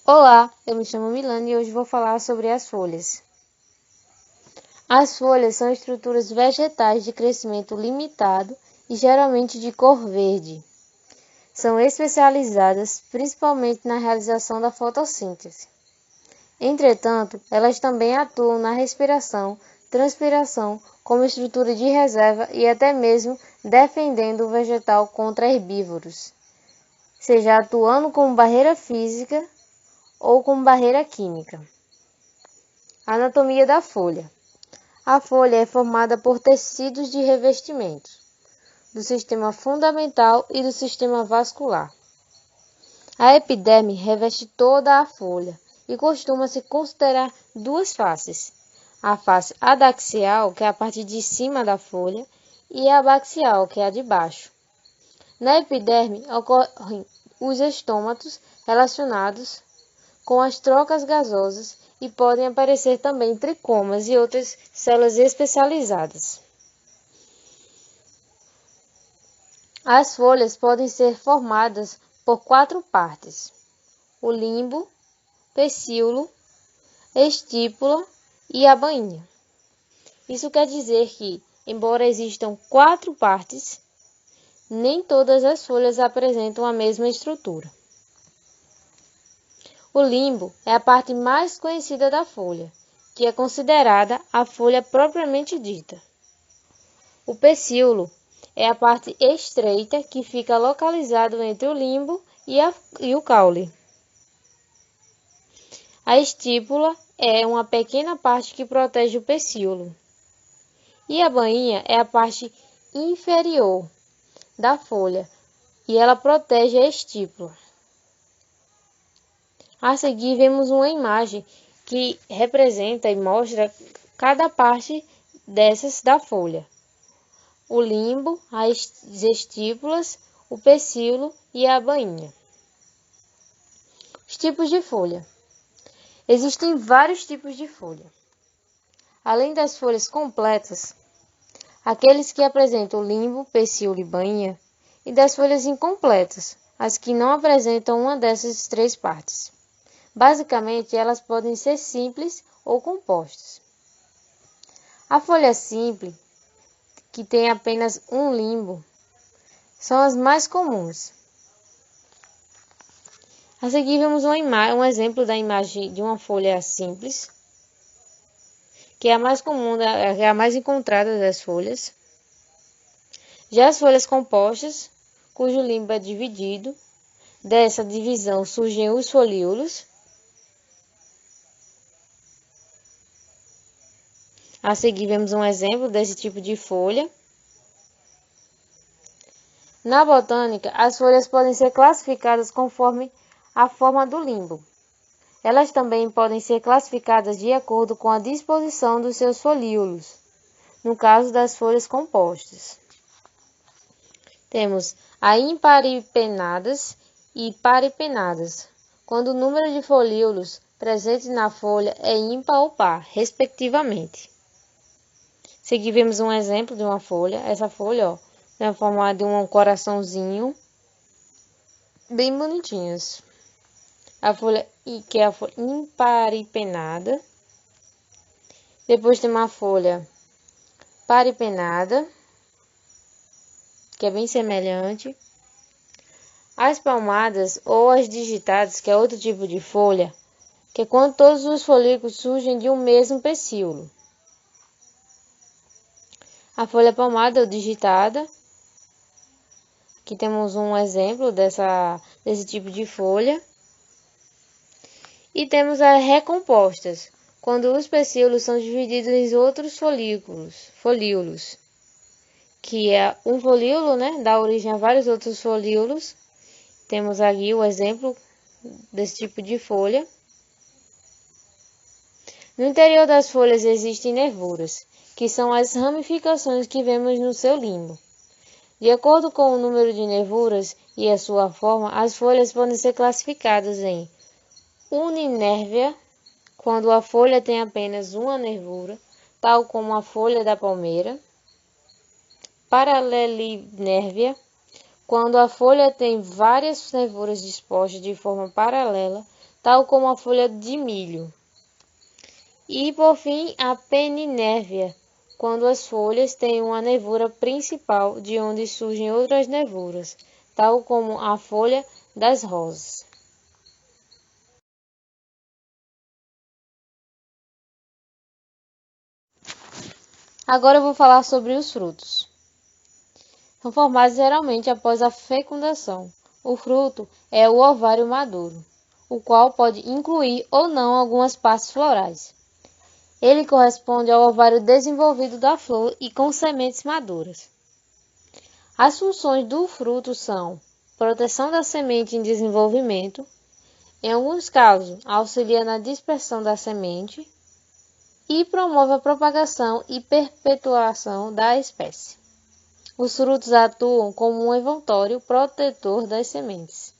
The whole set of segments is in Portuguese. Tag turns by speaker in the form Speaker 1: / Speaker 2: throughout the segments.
Speaker 1: Olá, eu me chamo Milane e hoje vou falar sobre as folhas. As folhas são estruturas vegetais de crescimento limitado e geralmente de cor verde. São especializadas principalmente na realização da fotossíntese. Entretanto, elas também atuam na respiração, transpiração, como estrutura de reserva e até mesmo defendendo o vegetal contra herbívoros, seja atuando como barreira física ou como barreira química. Anatomia da folha. A folha é formada por tecidos de revestimento do sistema fundamental e do sistema vascular. A epiderme reveste toda a folha e costuma-se considerar duas faces: a face adaxial, que é a parte de cima da folha, e a abaxial, que é a de baixo. Na epiderme ocorrem os estômatos relacionados com as trocas gasosas e podem aparecer também tricomas e outras células especializadas. As folhas podem ser formadas por 4 partes: o limbo, pecíolo, estípula e a bainha. Isso quer dizer que, embora existam 4 partes, nem todas as folhas apresentam a mesma estrutura. O limbo é a parte mais conhecida da folha, que é considerada a folha propriamente dita. O pecíolo é a parte estreita que fica localizado entre o limbo e o caule. A estípula é uma pequena parte que protege o pecíolo. E a bainha é a parte inferior da folha e ela protege a estípula. A seguir, vemos uma imagem que representa e mostra cada parte dessas da folha: o limbo, as estípulas, o pecíolo e a bainha. Os tipos de folha. Existem vários tipos de folha. Além das folhas completas, aqueles que apresentam limbo, pecíolo e bainha, e das folhas incompletas, as que não apresentam uma dessas 3 partes. Basicamente, elas podem ser simples ou compostas. A folha simples, que tem apenas um limbo, são as mais comuns. A seguir, vemos um exemplo da imagem de uma folha simples, que é a mais comum, é a mais encontrada das folhas. Já as folhas compostas, cujo limbo é dividido, dessa divisão surgem os folíolos. A seguir, vemos um exemplo desse tipo de folha. Na botânica, as folhas podem ser classificadas conforme a forma do limbo. Elas também podem ser classificadas de acordo com a disposição dos seus folíolos, no caso das folhas compostas. Temos a imparipenadas e paripenadas, quando o número de folíolos presentes na folha é ímpar ou par, respectivamente. Seguir vemos um exemplo de uma folha. Essa folha, tem a forma de um coraçãozinho, bem bonitinhos. A folha que é a folha imparipenada. Depois tem uma folha paripenada, que é bem semelhante. As palmadas ou as digitadas, que é outro tipo de folha, que é quando todos os folículos surgem de um mesmo pecíolo. A folha palmada ou digitada, aqui temos um exemplo desse tipo de folha. E temos as recompostas, quando os pecíolos são divididos em outros folíolos, que é um folíolo, dá origem a vários outros folíolos. Temos aqui o exemplo desse tipo de folha. No interior das folhas existem nervuras, que são as ramificações que vemos no seu limbo. De acordo com o número de nervuras e a sua forma, as folhas podem ser classificadas em uninérvia, quando a folha tem apenas uma nervura, tal como a folha da palmeira. Paralelinérvia, quando a folha tem várias nervuras dispostas de forma paralela, tal como a folha de milho. E, por fim, a peninérvia, quando as folhas têm uma nervura principal de onde surgem outras nervuras, tal como a folha das rosas. Agora eu vou falar sobre os frutos. São formados geralmente após a fecundação. O fruto é o ovário maduro, o qual pode incluir ou não algumas partes florais. Ele corresponde ao ovário desenvolvido da flor e com sementes maduras. As funções do fruto são proteção da semente em desenvolvimento, em alguns casos auxilia na dispersão da semente e promove a propagação e perpetuação da espécie. Os frutos atuam como um envoltório protetor das sementes.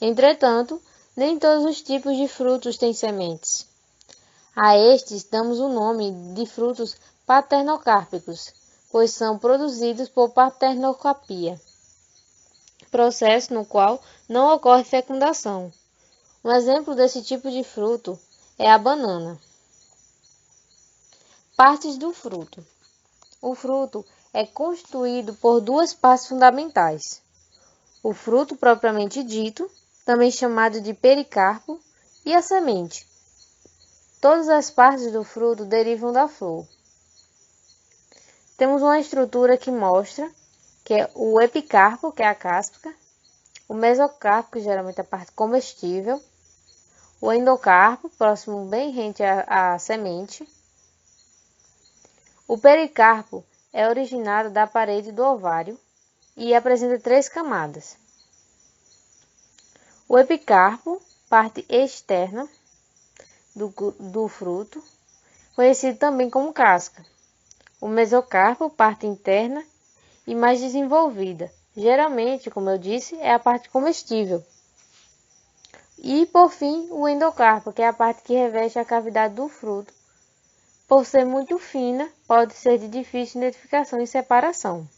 Speaker 1: Entretanto, nem todos os tipos de frutos têm sementes. A estes damos o nome de frutos paternocárpicos, pois são produzidos por paternocopia, processo no qual não ocorre fecundação. Um exemplo desse tipo de fruto é a banana. Partes do fruto. O fruto é constituído por duas partes fundamentais: o fruto propriamente dito, também chamado de pericarpo, e a semente. Todas as partes do fruto derivam da flor. Temos uma estrutura que mostra que é o epicarpo, que é a casca, o mesocarpo, que geralmente é a parte comestível, o endocarpo, próximo bem rente à semente. O pericarpo é originário da parede do ovário e apresenta 3 camadas. O epicarpo, parte externa do fruto, conhecido também como casca. O mesocarpo, parte interna e mais desenvolvida. Geralmente, como eu disse, é a parte comestível. E, por fim, o endocarpo, que é a parte que reveste a cavidade do fruto. Por ser muito fina, pode ser de difícil identificação e separação.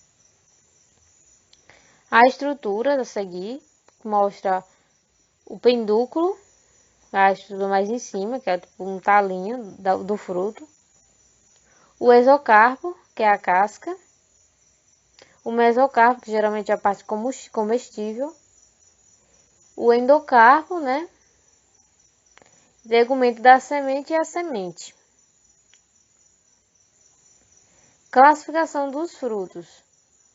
Speaker 1: A estrutura a seguir mostra o pendúculo, a estrutura mais em cima, que é tipo um talinho do fruto. O exocarpo, que é a casca. O mesocarpo, que geralmente é a parte comestível. O endocarpo, Legumento da semente e a semente. Classificação dos frutos.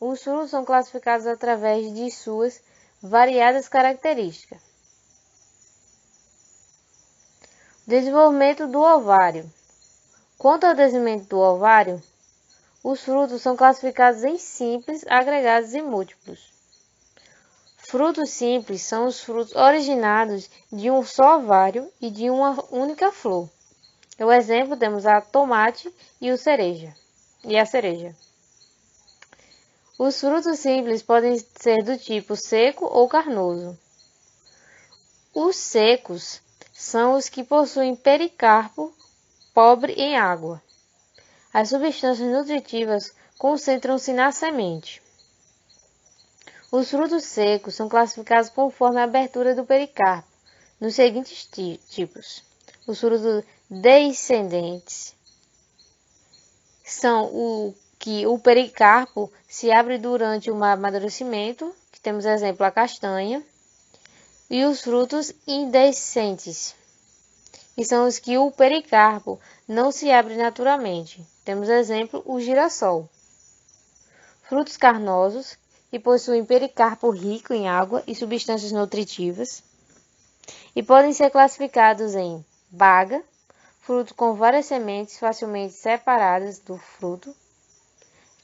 Speaker 1: Os frutos são classificados através de suas variadas características. Desenvolvimento do ovário. Quanto ao desenvolvimento do ovário, os frutos são classificados em simples, agregados e múltiplos. Frutos simples são os frutos originados de um só ovário e de uma única flor. No exemplo, temos a tomate e a cereja. Os frutos simples podem ser do tipo seco ou carnoso. Os secos são os que possuem pericarpo pobre em água. As substâncias nutritivas concentram-se na semente. Os frutos secos são classificados conforme a abertura do pericarpo, nos seguintes tipos. Os frutos descendentes são o pericarpo se abre durante o amadurecimento, que temos exemplo a castanha, e os frutos indescentes, que são os que o pericarpo não se abre naturalmente. Temos exemplo o girassol. Frutos carnosos, que possuem pericarpo rico em água e substâncias nutritivas, e podem ser classificados em baga, fruto com várias sementes facilmente separadas do fruto,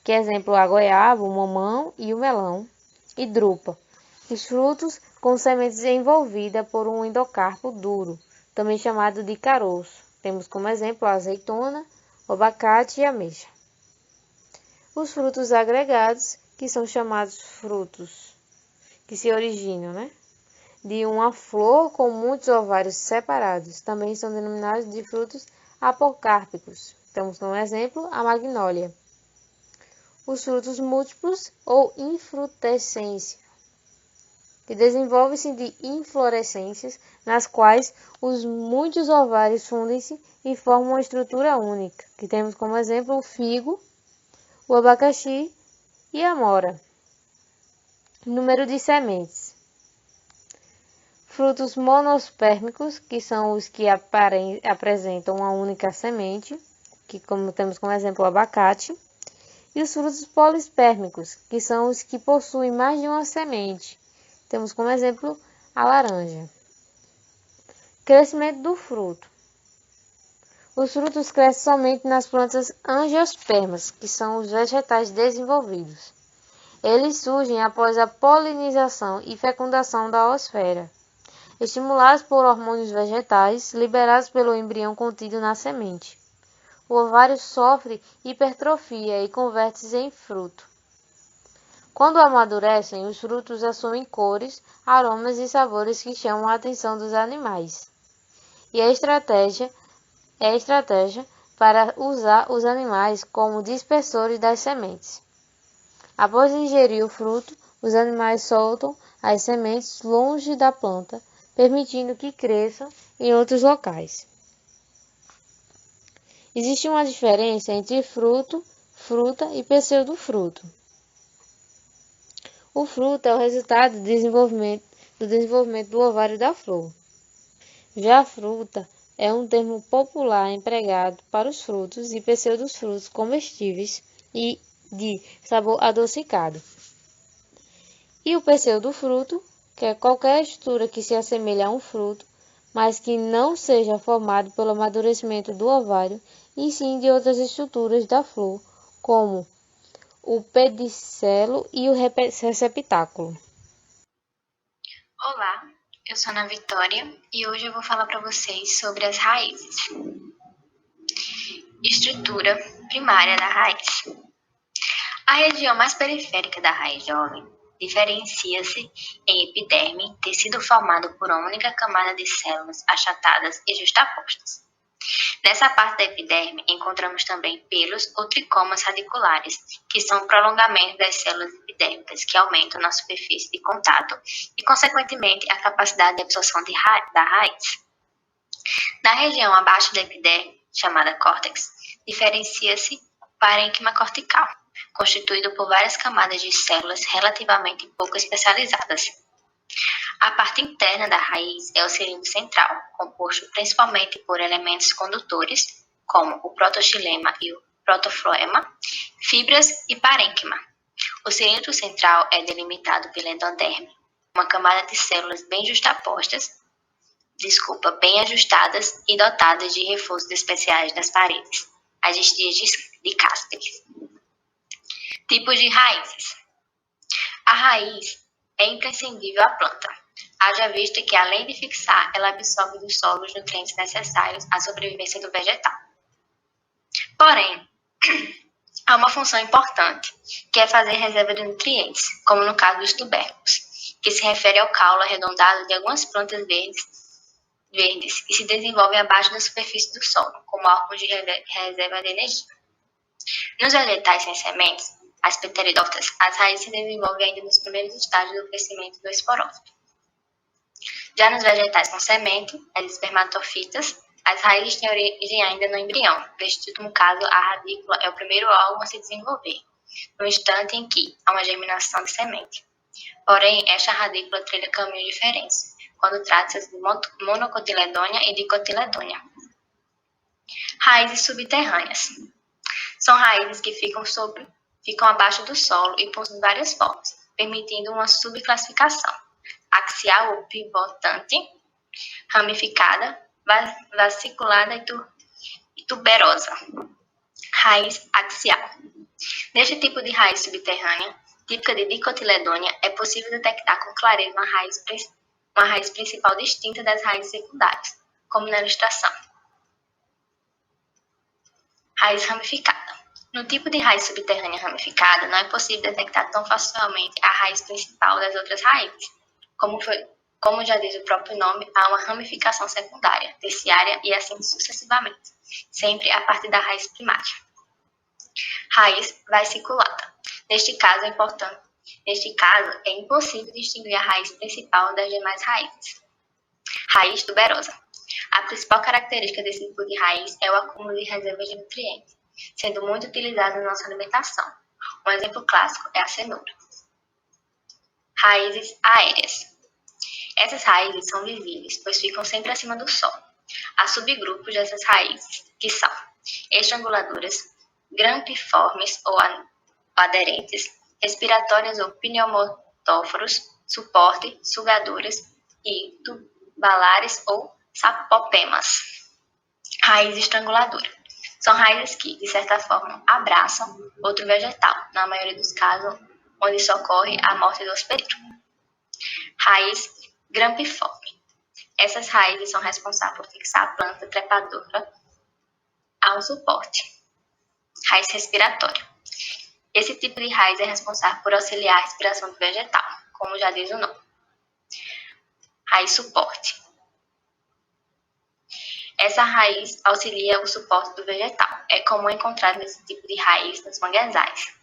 Speaker 1: que é exemplo a goiaba, o mamão e o melão, e drupa, os frutos com sementes envolvidas por um endocarpo duro, também chamado de caroço. Temos como exemplo a azeitona, o abacate e a ameixa. Os frutos agregados, que são chamados frutos que se originam, de uma flor com muitos ovários separados, também são denominados de frutos apocárpicos. Temos como exemplo a magnólia. Os frutos múltiplos ou infrutescência, que desenvolve-se de inflorescências nas quais os muitos ovários fundem-se e formam uma estrutura única, que temos como exemplo o figo, o abacaxi e a amora. Número de sementes. Frutos monospérmicos, que são os que apresentam uma única semente, que como temos como exemplo o abacate, e os frutos polispérmicos, que são os que possuem mais de uma semente. Temos como exemplo a laranja. Crescimento do fruto. Os frutos crescem somente nas plantas angiospermas, que são os vegetais desenvolvidos. Eles surgem após a polinização e fecundação da oosfera, estimulados por hormônios vegetais liberados pelo embrião contido na semente. O ovário sofre hipertrofia e converte-se em fruto. Quando amadurecem, os frutos assumem cores, aromas e sabores que chamam a atenção dos animais. E a estratégia para usar os animais como dispersores das sementes. Após ingerir o fruto, os animais soltam as sementes longe da planta, permitindo que cresçam em outros locais. Existe uma diferença entre fruto, fruta e pseudofruto. O fruto é o resultado do desenvolvimento do ovário da flor. Já a fruta é um termo popular empregado para os frutos e pseudofrutos comestíveis e de sabor adocicado. E o pseudofruto, que é qualquer estrutura que se assemelhe a um fruto, mas que não seja formado pelo amadurecimento do ovário, e sim de outras estruturas da flor, como o pedicelo e o receptáculo.
Speaker 2: Olá, eu sou Ana Vitória e hoje eu vou falar para vocês sobre as raízes. Estrutura primária da raiz. A região mais periférica da raiz jovem diferencia-se em epiderme, tecido formado por uma única camada de células achatadas e justapostas. Nessa parte da epiderme encontramos também pelos ou tricomas radiculares, que são prolongamentos das células epidérmicas que aumentam na superfície de contato e, consequentemente, a capacidade de absorção da raiz. Na região abaixo da epiderme, chamada córtex, diferencia-se o parênquima cortical, constituído por várias camadas de células relativamente pouco especializadas. A parte interna da raiz é o cilindro central, composto principalmente por elementos condutores, como o protoxilema e o protofloema, fibras e parênquima. O cilindro central é delimitado pela endoderme, uma camada de células bem ajustadas e dotadas de reforços especiais nas paredes, as estrias de Caspers. Tipos de raízes. A raiz é imprescindível à planta, haja vista que, além de fixar, ela absorve do solo os nutrientes necessários à sobrevivência do vegetal. Porém, há uma função importante, que é fazer reserva de nutrientes, como no caso dos tubérculos, que se refere ao caule arredondado de algumas plantas verdes que se desenvolvem abaixo da superfície do solo, como órgãos de reserva de energia. Nos vegetais sem sementes, as pteridófitas, as raízes se desenvolvem ainda nos primeiros estágios do crescimento do esporófito. Já nos vegetais com semente, as espermatofitas, as raízes têm origem ainda no embrião. Neste último caso, a radícula é o primeiro órgão a se desenvolver, no instante em que há uma germinação de semente. Porém, esta radícula trilha caminhos diferentes, quando trata-se de monocotiledônia e dicotiledônia. Raízes subterrâneas. São raízes que ficam abaixo do solo e possuem várias formas, permitindo uma subclassificação: axial ou pivotante, ramificada, vasculada e tuberosa. Raiz axial. Neste tipo de raiz subterrânea, típica de dicotiledônia, é possível detectar com clareza uma raiz principal distinta das raízes secundárias, como na ilustração. Raiz ramificada. No tipo de raiz subterrânea ramificada, não é possível detectar tão facilmente a raiz principal das outras raízes. Como já diz o próprio nome, há uma ramificação secundária, terciária e assim sucessivamente, sempre a partir da raiz primária. Raiz vesiculada. Neste caso, é importante Neste caso, é impossível distinguir a raiz principal das demais raízes. Raiz tuberosa. A principal característica desse tipo de raiz é o acúmulo de reservas de nutrientes, sendo muito utilizado na nossa alimentação. Um exemplo clássico é a cenoura. Raízes aéreas. Essas raízes são visíveis, pois ficam sempre acima do solo. Há subgrupos dessas raízes, que são estranguladoras, grampiformes ou aderentes, respiratórias ou pneumotóforos, suporte, sugadoras e tubalares ou sapopemas. Raiz estranguladora. São raízes que, de certa forma, abraçam outro vegetal, na maioria dos casos, onde socorre a morte do hospedeiro. Raiz grampiforme. Essas raízes são responsáveis por fixar a planta trepadora a um suporte. Raiz respiratória. Esse tipo de raiz é responsável por auxiliar a respiração do vegetal, como já diz o nome. Raiz suporte. Essa raiz auxilia o suporte do vegetal. É comum encontrar nesse tipo de raiz nos manguezais.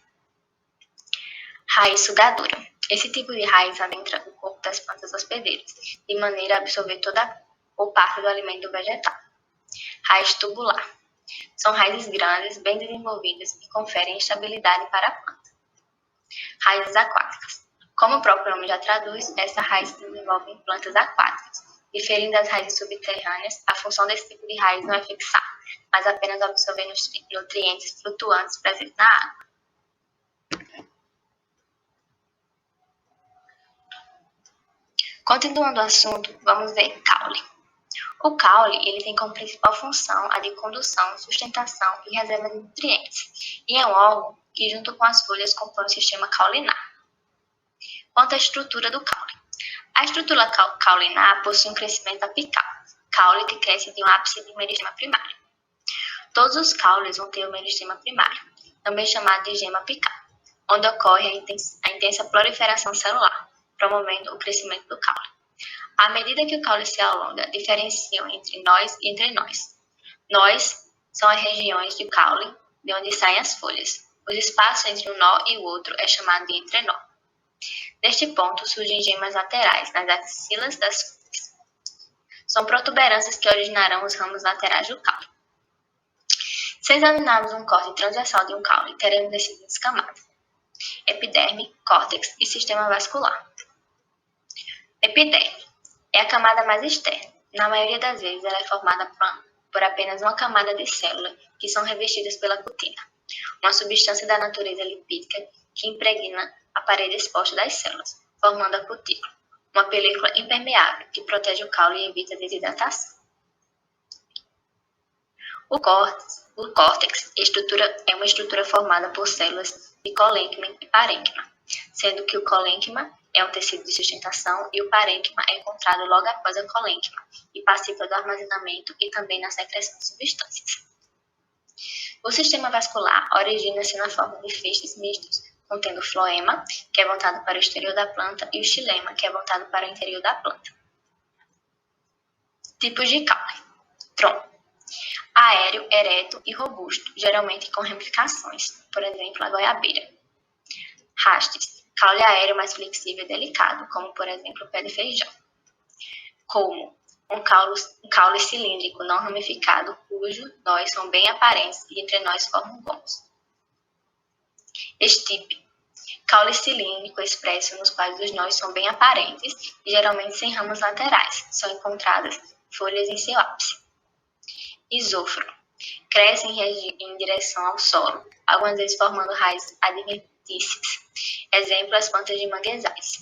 Speaker 2: Raiz sugadora. Esse tipo de raiz adentra o corpo das plantas hospedeiras, de maneira a absorver toda ou parte do alimento do vegetal. Raiz tubular. São raízes grandes, bem desenvolvidas e conferem estabilidade para a planta. Raízes aquáticas. Como o próprio nome já traduz, essa raiz se desenvolve em plantas aquáticas. Diferente das raízes subterrâneas, a função desse tipo de raiz não é fixar, mas apenas absorver nutrientes flutuantes presentes na água. Continuando o assunto, vamos ver caule. O caule ele tem como principal função a de condução, sustentação e reserva de nutrientes, e é um órgão que, junto com as folhas, compõe o sistema caulinar. Quanto à estrutura do caule. A estrutura caulinar possui um crescimento apical, caule que cresce de um ápice de meristema primário. Todos os caules vão ter o meristema primário, também chamado de gema apical, onde ocorre a intensa proliferação celular, promovendo o crescimento do caule. À medida que o caule se alonga, diferenciam entre nós e entrenós. Nós são as regiões do caule de onde saem as folhas. Os espaços entre um nó e o outro é chamado de entrenó. Neste ponto surgem gemas laterais nas axilas das folhas. São protuberâncias que originarão os ramos laterais do caule. Se examinarmos um corte transversal de um caule, teremos as seguintes camadas: epiderme, córtex e sistema vascular. Epiderme é a camada mais externa. Na maioria das vezes, ela é formada por apenas uma camada de células que são revestidas pela cutina, uma substância da natureza lipídica que impregna a parede exposta das células, formando a cutícula, uma película impermeável que protege o caule e evita a desidratação. O córtex é uma estrutura formada por células de colênquima e parênquima, sendo que o colênquima é um tecido de sustentação e o parênquima é encontrado logo após a colênquima e participa do armazenamento e também na secreção de substâncias. O sistema vascular origina-se na forma de feixes mistos, contendo o floema, que é voltado para o exterior da planta, e o xilema, que é voltado para o interior da planta. Tipos de caule. Tronco. Aéreo, ereto e robusto, geralmente com ramificações, por exemplo, a goiabeira. Hastes. Caule aéreo mais flexível e delicado, como por exemplo o pé de feijão. Colmo. Um caule cilíndrico não ramificado, cujos nós são bem aparentes e entre nós formam gomos. Estipe. Caule cilíndrico expresso nos quais os nós são bem aparentes e geralmente sem ramos laterais, são encontradas folhas em seu ápice. Isóforo. Cresce em direção ao solo, algumas vezes formando raízes adventícias. Exemplo, as plantas de manguezais.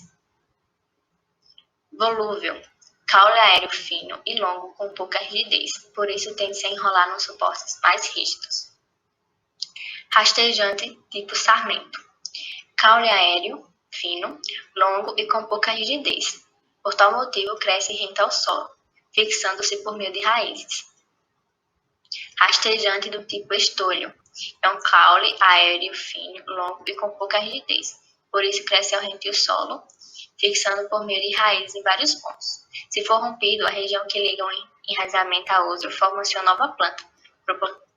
Speaker 2: Volúvel. Caule aéreo fino e longo com pouca rigidez, por isso tende-se a enrolar nos suportes mais rígidos. Rastejante tipo sarmento. Caule aéreo fino, longo e com pouca rigidez. Por tal motivo, cresce rente ao solo, fixando-se por meio de raízes. Rastejante do tipo estolho. É um caule aéreo fino, longo e com pouca rigidez. Por isso cresce ao rente ao solo, fixando por meio de raízes em vários pontos. Se for rompido, a região que liga um enraizamento a outro forma-se uma nova planta.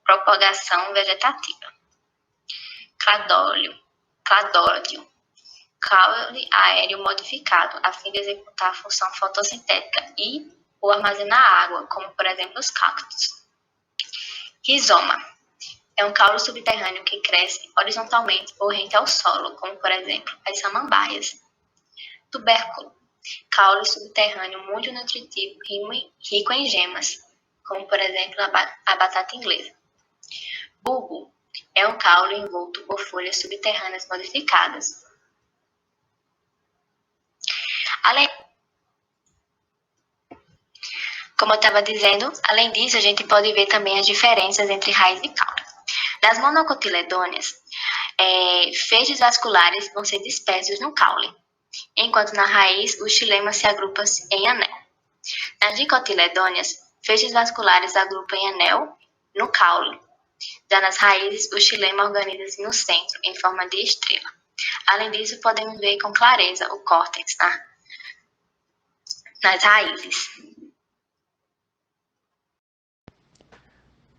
Speaker 2: Propagação vegetativa. Cladódio. caule aéreo modificado a fim de executar a função fotossintética e ou armazenar água, como por exemplo os cactos. Rizoma é um caule subterrâneo que cresce horizontalmente ou rente ao solo, como por exemplo as samambaias. Tubérculo, caule subterrâneo muito nutritivo, rico em gemas, como por exemplo a batata inglesa. Bulbo é um caule envolto por folhas subterrâneas modificadas. Como eu estava dizendo, além disso, a gente pode ver também as diferenças entre raiz e caule. Das monocotiledôneas, feixes vasculares vão ser dispersos no caule, enquanto na raiz os xilemas se agrupam em anel. Nas dicotiledôneas, feixes vasculares agrupam em anel no caule. Já nas raízes, o xilema organiza-se no centro, em forma de estrela. Além disso, podemos ver com clareza o córtex nas raízes.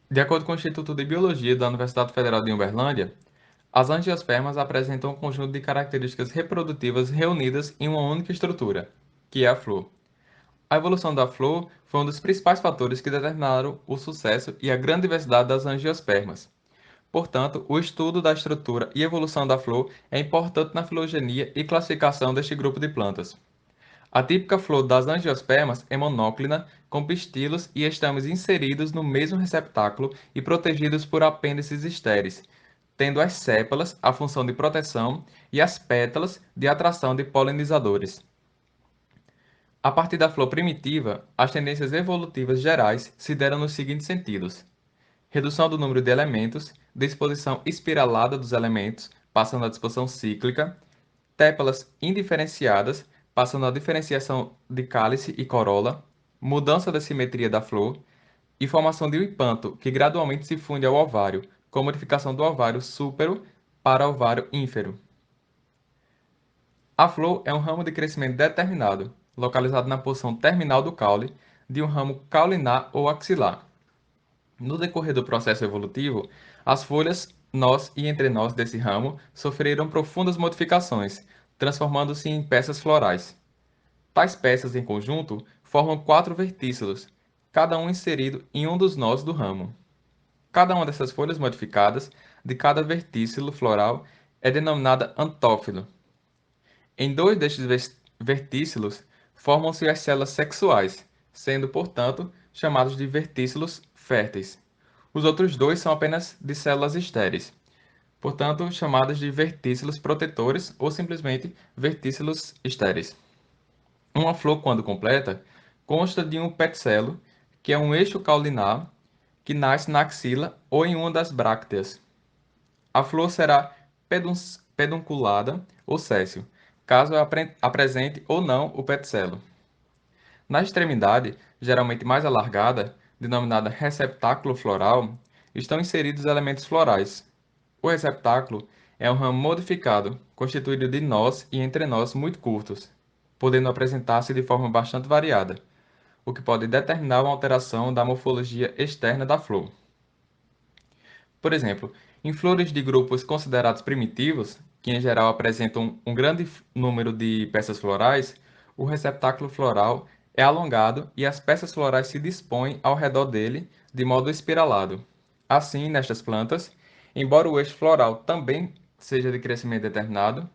Speaker 3: De acordo com o Instituto de Biologia da Universidade Federal de Uberlândia, as angiospermas apresentam um conjunto de características reprodutivas reunidas em uma única estrutura, que é a flor. A evolução da flor foi um dos principais fatores que determinaram o sucesso e a grande diversidade das angiospermas. Portanto, o estudo da estrutura e evolução da flor é importante na filogenia e classificação deste grupo de plantas. A típica flor das angiospermas é monóclina, com pistilos e estames inseridos no mesmo receptáculo e protegidos por apêndices estéreis, tendo as sépalas a função de proteção e as pétalas de atração de polinizadores. A partir da flor primitiva, as tendências evolutivas gerais se deram nos seguintes sentidos: redução do número de elementos, disposição espiralada dos elementos, passando à disposição cíclica, tépalas indiferenciadas, passando à diferenciação de cálice e corola, mudança da simetria da flor e formação de um hipanto, que gradualmente se funde ao ovário, com modificação do ovário súpero para ovário ínfero. A flor é um ramo de crescimento determinado, localizado na posição terminal do caule, de um ramo caulinar ou axilar. No decorrer do processo evolutivo, as folhas, nós e entrenós desse ramo sofreram profundas modificações, transformando-se em peças florais. Tais peças em conjunto formam 4 vertícilos, cada um inserido em um dos nós do ramo. Cada uma dessas folhas modificadas de cada vertícilo floral é denominada antófilo. Em 2 destes vertícilos formam-se as células sexuais, sendo, portanto, chamados de vertícilos férteis. Os outros 2 são apenas de células estéreis, portanto, chamadas de vertícilos protetores ou simplesmente vertícilos estéreis. Uma flor, quando completa, consta de um pedicelo, que é um eixo caulinar, que nasce na axila ou em uma das brácteas. A flor será pedunculada ou séssil, caso apresente ou não o pedicelo. Na extremidade, geralmente mais alargada, denominada receptáculo floral, estão inseridos elementos florais. O receptáculo é um ramo modificado, constituído de nós e entrenós muito curtos, podendo apresentar-se de forma bastante variada, o que pode determinar uma alteração da morfologia externa da flor. Por exemplo, em flores de grupos considerados primitivos, que em geral apresentam um grande número de peças florais, o receptáculo floral é alongado e as peças florais se dispõem ao redor dele de modo espiralado. Assim, nestas plantas, embora o eixo floral também seja de crescimento determinado,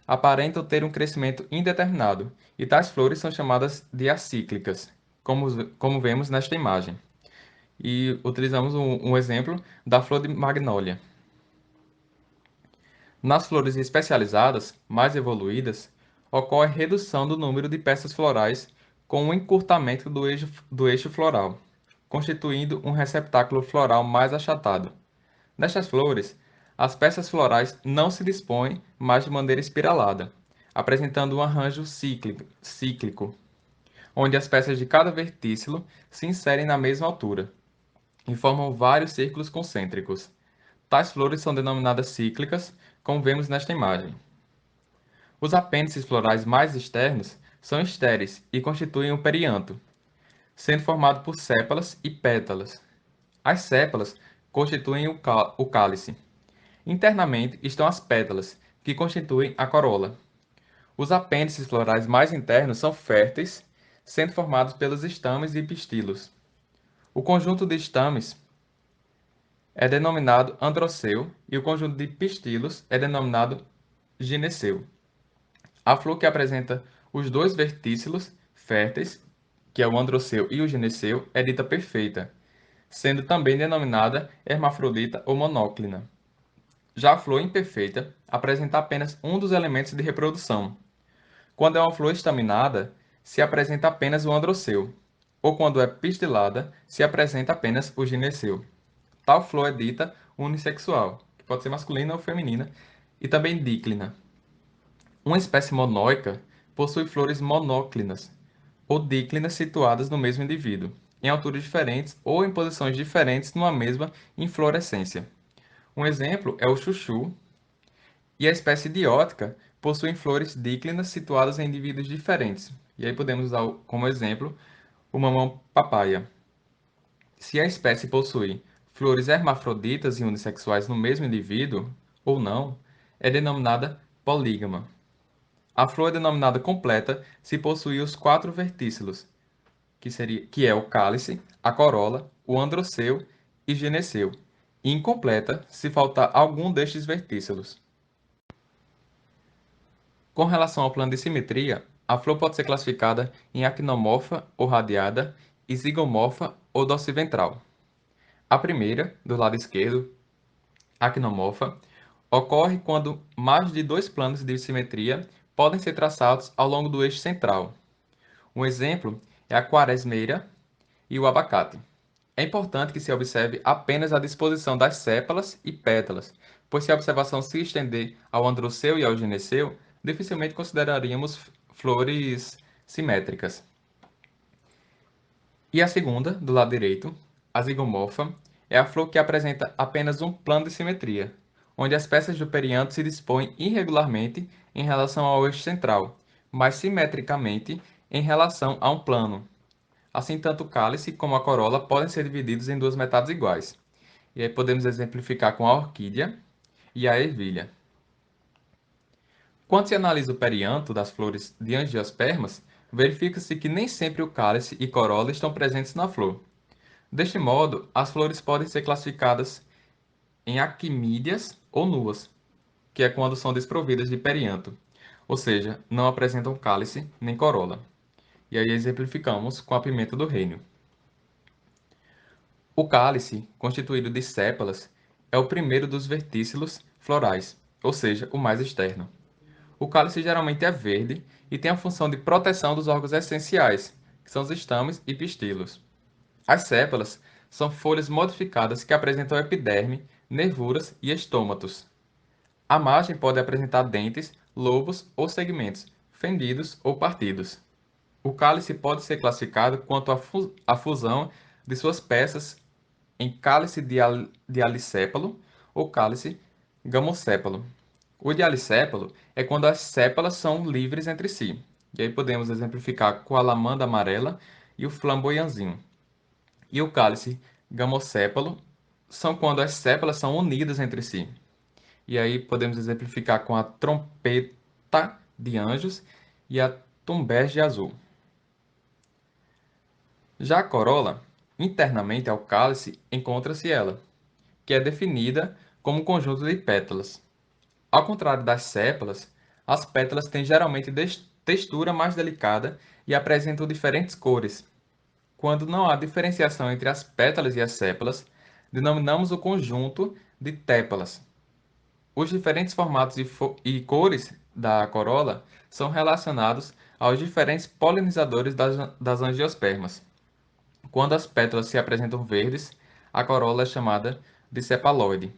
Speaker 3: aparentam ter um crescimento indeterminado, e tais flores são chamadas de acíclicas, como vemos nesta imagem. E utilizamos um exemplo da flor de magnólia. Nas flores especializadas, mais evoluídas, ocorre redução do número de peças florais com um encurtamento do eixo floral, constituindo um receptáculo floral mais achatado. Nestas flores, as peças florais não se dispõem mais de maneira espiralada, apresentando um arranjo cíclico, onde as peças de cada vertícilo se inserem na mesma altura e formam vários círculos concêntricos. Tais flores são denominadas cíclicas, como vemos nesta imagem. Os apêndices florais mais externos são estéreis e constituem o perianto, sendo formado por sépalas e pétalas. As sépalas constituem o cálice. Internamente estão as pétalas, que constituem a corola. Os apêndices florais mais internos são férteis, sendo formados pelos estames e pistilos. O conjunto de estames é denominado androceu e o conjunto de pistilos é denominado gineceu. A flor que apresenta os dois vertícilos férteis, que é o androceu e o gineceu, é dita perfeita, sendo também denominada hermafrodita ou monóclina. Já a flor imperfeita apresenta apenas um dos elementos de reprodução. Quando é uma flor estaminada, se apresenta apenas o androceu, ou quando é pistilada, se apresenta apenas o gineceu. Tal flor é dita unissexual, que pode ser masculina ou feminina, e também díclina. Uma espécie monóica possui flores monóclinas ou díclinas situadas no mesmo indivíduo, em alturas diferentes ou em posições diferentes numa mesma inflorescência. Um exemplo é o chuchu, e a espécie diótica possui flores díclinas situadas em indivíduos diferentes. E aí podemos usar como exemplo o mamão papaya. Se a espécie possui flores hermafroditas e unissexuais no mesmo indivíduo, ou não, é denominada polígama. A flor é denominada completa se possui os 4 vertícilos, que é o cálice, a corola, o androceu e gineceu, e incompleta se faltar algum destes vertícilos. Com relação ao plano de simetria, a flor pode ser classificada em actinomorfa ou radiada e zigomorfa ou dorsiventral. A primeira, do lado esquerdo, actinomorfa, ocorre quando mais de 2 planos de simetria podem ser traçados ao longo do eixo central. Um exemplo é a quaresmeira e o abacate. É importante que se observe apenas a disposição das sépalas e pétalas, pois se a observação se estender ao androceu e ao gineceu, dificilmente consideraríamos flores simétricas. E a segunda, do lado direito, a zigomorfa, é a flor que apresenta apenas um plano de simetria, onde as peças do perianto se dispõem irregularmente em relação ao eixo central, mas simetricamente em relação a um plano. Assim, tanto o cálice como a corola podem ser divididos em 2 metades iguais. E aí podemos exemplificar com a orquídea e a ervilha. Quando se analisa o perianto das flores de angiospermas, verifica-se que nem sempre o cálice e corola estão presentes na flor. Deste modo, as flores podem ser classificadas em aquimídeas ou nuas, que é quando são desprovidas de perianto, ou seja, não apresentam cálice nem corola. E aí exemplificamos com a pimenta do reino. O cálice, constituído de sépalas, é o primeiro dos vertícilos florais, ou seja, o mais externo. O cálice geralmente é verde e tem a função de proteção dos órgãos essenciais, que são os estames e pistilos. As sépalas são folhas modificadas que apresentam epiderme, nervuras e estômatos. A margem pode apresentar dentes, lobos ou segmentos, fendidos ou partidos. O cálice pode ser classificado quanto à fusão de suas peças em cálice dialisépalo ou cálice gamosépalo. O dialisépalo é quando as sépalas são livres entre si. E aí podemos exemplificar com a lamanda amarela e o flamboyanzinho. E o cálice gamosépalo são quando as sépalas são unidas entre si. E aí podemos exemplificar com a trompeta de anjos e a tumbege azul. Já a corola, internamente ao cálice, encontra-se ela, que é definida como um conjunto de pétalas. Ao contrário das sépalas, as pétalas têm geralmente textura mais delicada e apresentam diferentes cores. Quando não há diferenciação entre as pétalas e as sépalas, denominamos o conjunto de tépalas. Os diferentes formatos e cores da corola são relacionados aos diferentes polinizadores das angiospermas. Quando as pétalas se apresentam verdes, a corola é chamada de sepaloide.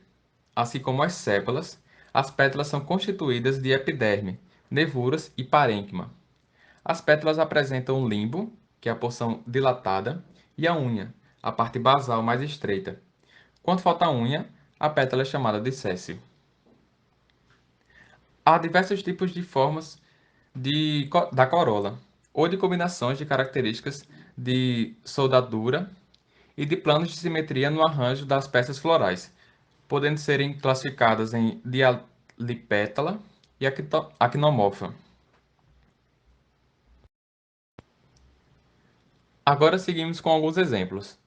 Speaker 3: Assim como as sépalas, as pétalas são constituídas de epiderme, nervuras e parênquima. As pétalas apresentam um limbo, que é a porção dilatada, e a unha, a parte basal mais estreita. Quando falta a unha, a pétala é chamada de séssil. Há diversos tipos de formas da corola, ou de combinações de características de soldadura e de planos de simetria no arranjo das peças florais, podendo serem classificadas em dialipétala e actinomorfa. Agora seguimos com alguns exemplos.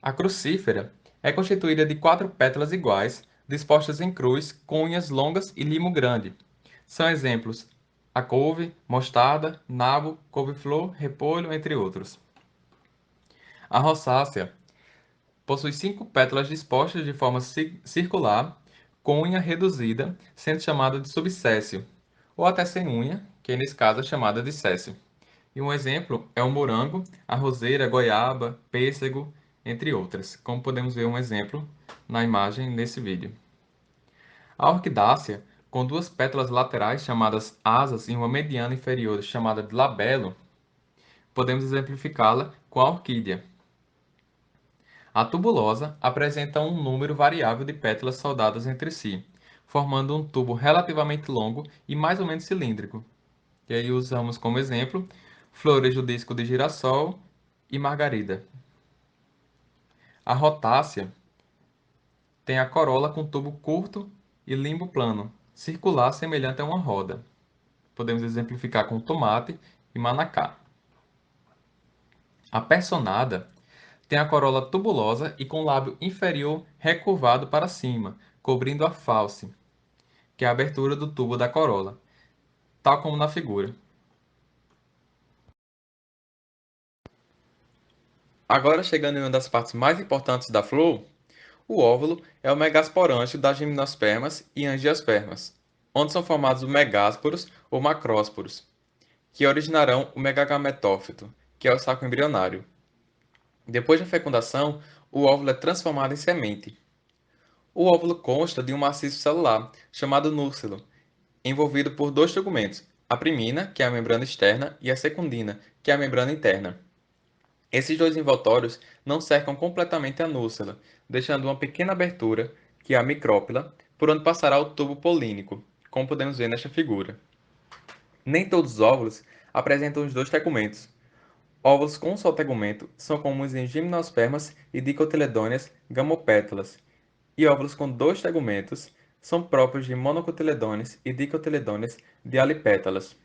Speaker 3: A crucífera é constituída de 4 pétalas iguais, dispostas em cruz, com unhas longas e limo grande. São exemplos a couve, mostarda, nabo, couve-flor, repolho, entre outros. A rosácea possui 5 pétalas dispostas de forma circular, com unha reduzida, sendo chamada de subsécio, ou até sem unha, que nesse caso é chamada de sécio. E um exemplo é o morango, a roseira, a goiaba, pêssego, entre outras, como podemos ver um exemplo na imagem nesse vídeo. A orquidácea, com 2 pétalas laterais chamadas asas e uma mediana inferior chamada de labelo, podemos exemplificá-la com a orquídea. A tubulosa apresenta um número variável de pétalas soldadas entre si, formando um tubo relativamente longo e mais ou menos cilíndrico. E aí usamos como exemplo flores do disco de girassol e margarida. A rotácea tem a corola com tubo curto e limbo plano, circular semelhante a uma roda. Podemos exemplificar com tomate e manacá. A personada tem a corola tubulosa e com o lábio inferior recurvado para cima, cobrindo a fauce, que é a abertura do tubo da corola, tal como na figura. Agora chegando em uma das partes mais importantes da flor, o óvulo é o megasporângio das gimnospermas e angiospermas, onde são formados os megásporos ou macrósporos, que originarão o megagametófito, que é o saco embrionário. Depois da fecundação, o óvulo é transformado em semente. O óvulo consta de um maciço celular, chamado núcleo, envolvido por 2 tegumentos, a primina, que é a membrana externa, e a secundina, que é a membrana interna. Esses 2 envoltórios não cercam completamente a núcula, deixando uma pequena abertura, que é a micrópila, por onde passará o tubo polínico, como podemos ver nesta figura. Nem todos os óvulos apresentam os 2 tegumentos. Óvulos com um só tegumento são comuns em gimnospermas e dicotiledôneas gamopétalas, e óvulos com 2 tegumentos são próprios de monocotiledôneas e dicotiledôneas dialipétalas.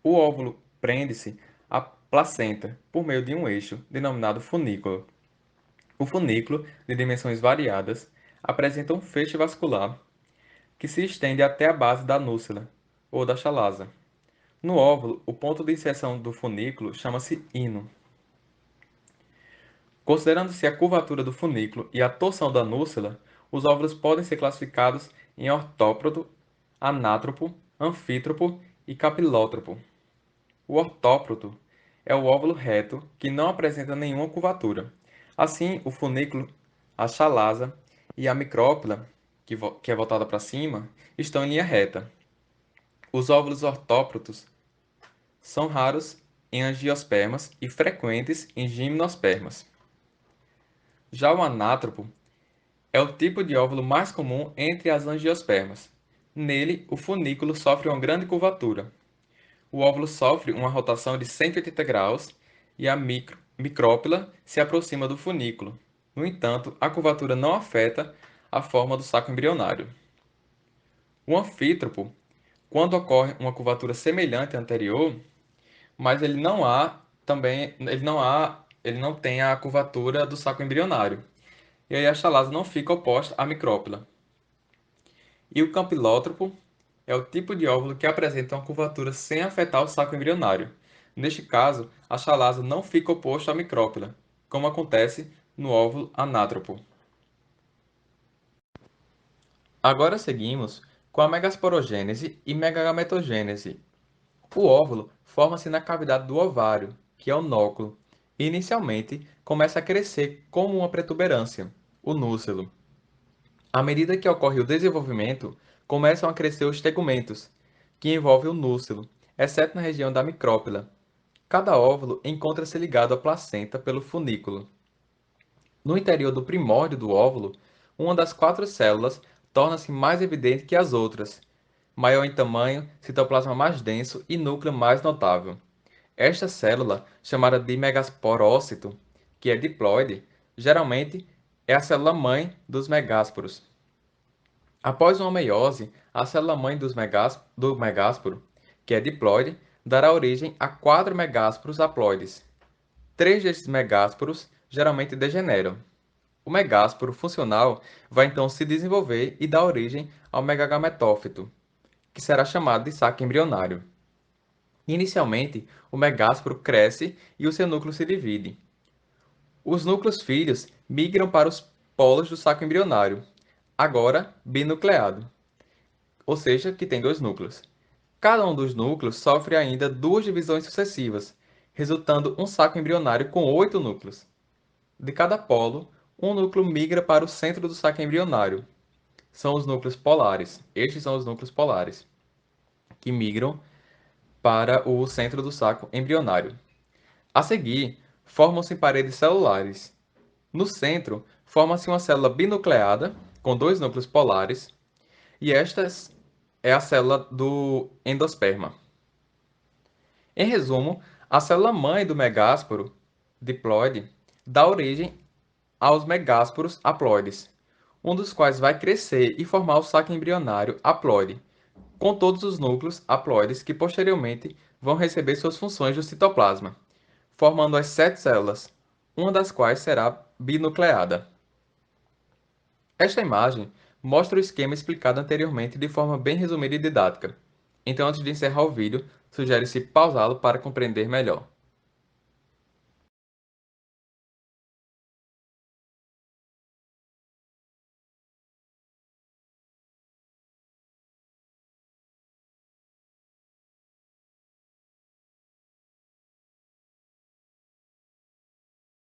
Speaker 3: O óvulo prende-se à placenta por meio de um eixo, denominado funículo. O funículo, de dimensões variadas, apresenta um feixe vascular que se estende até a base da núcula, ou da chalaza. No óvulo, o ponto de inserção do funículo chama-se hino. Considerando-se a curvatura do funículo e a torção da núcula, os óvulos podem ser classificados em ortóproto, anátropo, anfítropo e capilótropo. O ortóproto é o óvulo reto que não apresenta nenhuma curvatura. Assim, o funículo, a chalaza e a micrópila, que é voltada para cima, estão em linha reta. Os óvulos ortóprotos são raros em angiospermas e frequentes em gimnospermas. Já o anátropo é o tipo de óvulo mais comum entre as angiospermas. Nele, o funículo sofre uma grande curvatura. O óvulo sofre uma rotação de 180 graus e a micrópila se aproxima do funículo. No entanto, a curvatura não afeta a forma do saco embrionário. O anfítropo, quando ocorre uma curvatura semelhante à anterior, mas ele não tem a curvatura do saco embrionário. E aí a chalaza não fica oposta à micrópila. E o campilótropo é o tipo de óvulo que apresenta uma curvatura sem afetar o saco embrionário. Neste caso, a chalaza não fica oposta à micrópila, como acontece no óvulo anátropo. Agora seguimos com a megasporogênese e megagametogênese. O óvulo forma-se na cavidade do ovário, que é o nóculo, e inicialmente começa a crescer como uma protuberância, o núcleo. À medida que ocorre o desenvolvimento, começam a crescer os tegumentos, que envolvem o núcleo, exceto na região da micrópila. Cada óvulo encontra-se ligado à placenta pelo funículo. No interior do primórdio do óvulo, uma das 4 células torna-se mais evidente que as outras, maior em tamanho, citoplasma mais denso e núcleo mais notável. Esta célula, chamada de megasporócito, que é diploide, geralmente é a célula-mãe dos megásporos. Após uma meiose, a célula-mãe do megásporo, que é diploide, dará origem a 4 megásporos haploides. 3 desses megásporos geralmente degeneram. O megásporo funcional vai então se desenvolver e dar origem ao megagametófito, que será chamado de saco embrionário. Inicialmente, o megásporo cresce e o seu núcleo se divide. Os núcleos filhos migram para os polos do saco embrionário, agora binucleado, ou seja, que tem 2 núcleos. Cada um dos núcleos sofre ainda 2 divisões sucessivas, resultando um saco embrionário com 8 núcleos. De cada polo, um núcleo migra para o centro do saco embrionário. São os núcleos polares. Estes são os núcleos polares, que migram para o centro do saco embrionário. A seguir, formam-se paredes celulares. No centro, forma-se uma célula binucleada, com 2 núcleos polares, e esta é a célula do endosperma. Em resumo, a célula-mãe do megásporo diploide dá origem aos megásporos haploides, um dos quais vai crescer e formar o saco embrionário haploide, com todos os núcleos haploides que posteriormente vão receber suas funções do citoplasma, formando as 7 células, uma das quais será binucleada. Esta imagem mostra o esquema explicado anteriormente de forma bem resumida e didática. Então, antes de encerrar o vídeo, sugere-se pausá-lo para compreender melhor.